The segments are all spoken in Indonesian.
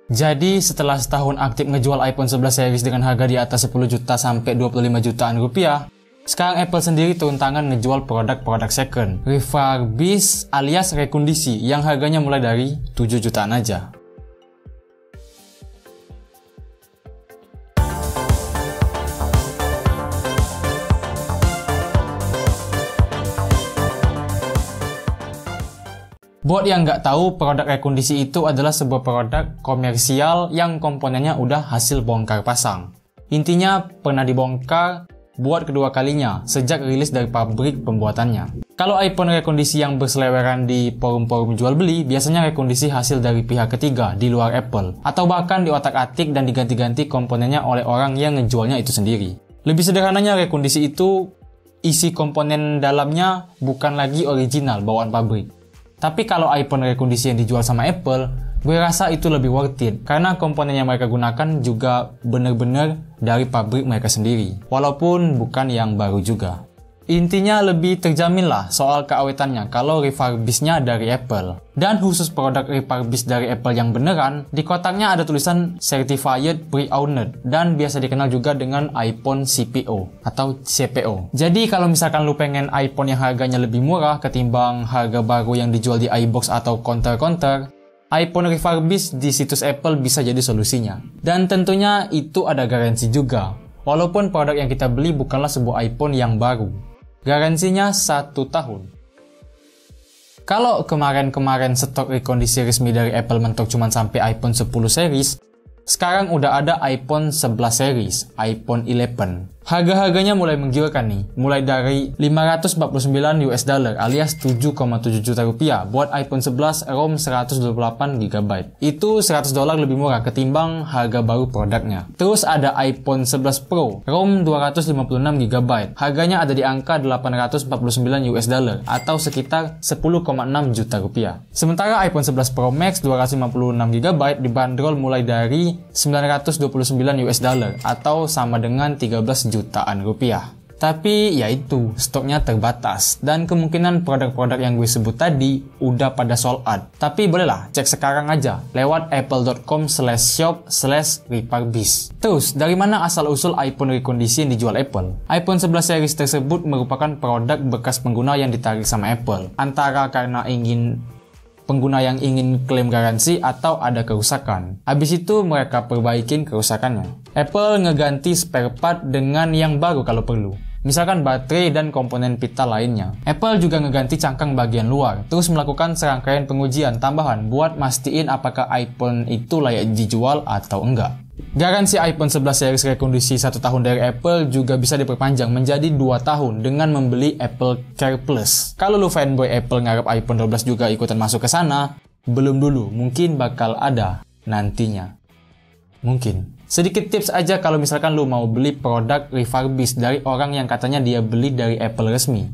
Jadi setelah setahun aktif ngejual iPhone 11 series dengan harga di atas 10 juta sampai 25 jutaan rupiah, sekarang Apple sendiri turun tangan ngejual produk-produk second, refurbished alias rekondisi yang harganya mulai dari 7 jutaan aja. Buat yang nggak tahu, produk rekondisi itu adalah sebuah produk komersial yang komponennya udah hasil bongkar pasang. Intinya pernah dibongkar buat kedua kalinya sejak rilis dari pabrik pembuatannya. Kalau iPhone rekondisi yang berseliweran di forum-forum jual beli, biasanya rekondisi hasil dari pihak ketiga di luar Apple, atau bahkan diotak-atik dan diganti-ganti komponennya oleh orang yang ngejualnya itu sendiri. Lebih sederhananya, rekondisi itu isi komponen dalamnya bukan lagi original bawaan pabrik. Tapi kalau iPhone rekondisi yang dijual sama Apple, gue rasa itu lebih worth it karena komponen yang mereka gunakan juga bener-bener dari pabrik mereka sendiri, walaupun bukan yang baru juga. Intinya lebih terjamin lah soal keawetannya kalau refurbishednya dari Apple. Dan khusus produk refurbished dari Apple yang beneran, di kotaknya ada tulisan Certified Pre-Owned dan biasa dikenal juga dengan iPhone CPO atau CPO. Jadi kalau misalkan lu pengen iPhone yang harganya lebih murah ketimbang harga baru yang dijual di iBox atau counter-counter, iPhone refurbished di situs Apple bisa jadi solusinya. Dan tentunya itu ada garansi juga, walaupun produk yang kita beli bukanlah sebuah iPhone yang baru. Garansinya 1 tahun. Kalau kemarin-kemarin stok rekondisi resmi dari Apple mentok cuma sampai iPhone 10 series, sekarang udah ada iPhone 11 series, iPhone 11. Harga-harganya mulai menggiurkan nih, mulai dari $549 alias 7,7 juta rupiah buat iPhone 11 ROM 128GB. Itu $100 lebih murah ketimbang harga baru produknya. Terus ada iPhone 11 Pro ROM 256GB. Harganya ada di angka $849 atau sekitar 10,6 juta rupiah. Sementara iPhone 11 Pro Max 256GB dibanderol mulai dari $929 atau sama dengan 13 jutaan rupiah. Tapi ya itu, stoknya terbatas dan kemungkinan produk-produk yang gue sebut tadi udah pada sold out. Tapi bolehlah cek sekarang aja lewat apple.com/shop/refurbish. Terus, dari mana asal-usul iPhone rekondisi yang dijual Apple? iPhone 11 series tersebut merupakan produk bekas pengguna yang ditarik sama Apple, antara karena pengguna yang ingin klaim garansi atau ada kerusakan. Habis itu mereka perbaikin kerusakannya. Apple ngeganti spare part dengan yang baru kalau perlu. Misalkan baterai dan komponen pita lainnya. Apple juga ngeganti cangkang bagian luar, terus melakukan serangkaian pengujian tambahan buat mastiin apakah iPhone itu layak dijual atau enggak. Garansi iPhone 11 series rekondisi 1 tahun dari Apple juga bisa diperpanjang menjadi 2 tahun dengan membeli Apple Care Plus. Kalau lu fanboy Apple ngarep iPhone 12 juga ikutan masuk ke sana, belum dulu, mungkin bakal ada nantinya. Mungkin. Sedikit tips aja kalau misalkan lu mau beli produk refurbished dari orang yang katanya dia beli dari Apple resmi.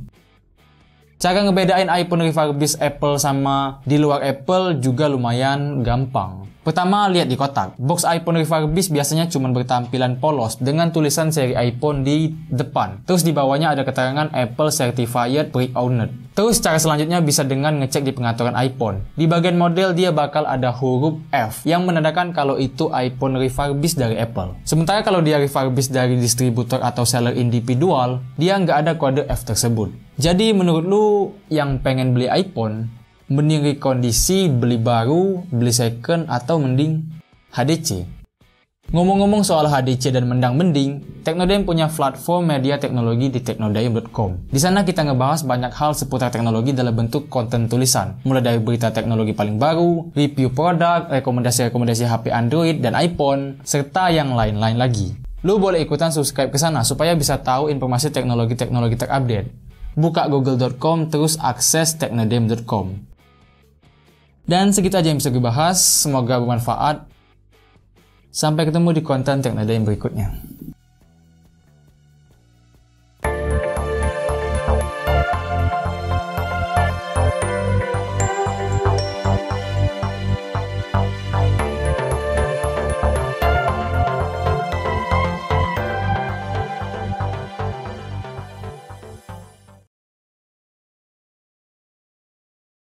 Cara ngebedain iPhone refurbished Apple sama di luar Apple juga lumayan gampang. Pertama, lihat di kotak. Box iPhone refurbished biasanya cuma bertampilan polos dengan tulisan seri iPhone di depan. Terus di bawahnya ada keterangan Apple Certified Pre-Owned. Terus cara selanjutnya bisa dengan ngecek di pengaturan iPhone. Di bagian model dia bakal ada huruf F yang menandakan kalau itu iPhone refurbished dari Apple. Sementara kalau dia refurbished dari distributor atau seller individual, dia nggak ada kode F tersebut. Jadi menurut lu yang pengen beli iPhone, mending rekondisi, beli baru, beli second, atau mending HDC? Ngomong-ngomong soal HDC dan mending, Teknodaim punya platform media teknologi di teknodaim.com. Di sana kita ngebahas banyak hal seputar teknologi dalam bentuk konten tulisan, mulai dari berita teknologi paling baru, review produk, rekomendasi-rekomendasi HP Android dan iPhone, serta yang lain-lain lagi. Lu boleh ikutan subscribe ke sana supaya bisa tahu informasi teknologi-teknologi terupdate. Buka google.com terus akses teknodaim.com. Dan segitu aja yang bisa gue bahas, semoga bermanfaat. Sampai ketemu di konten Teknodaim berikutnya.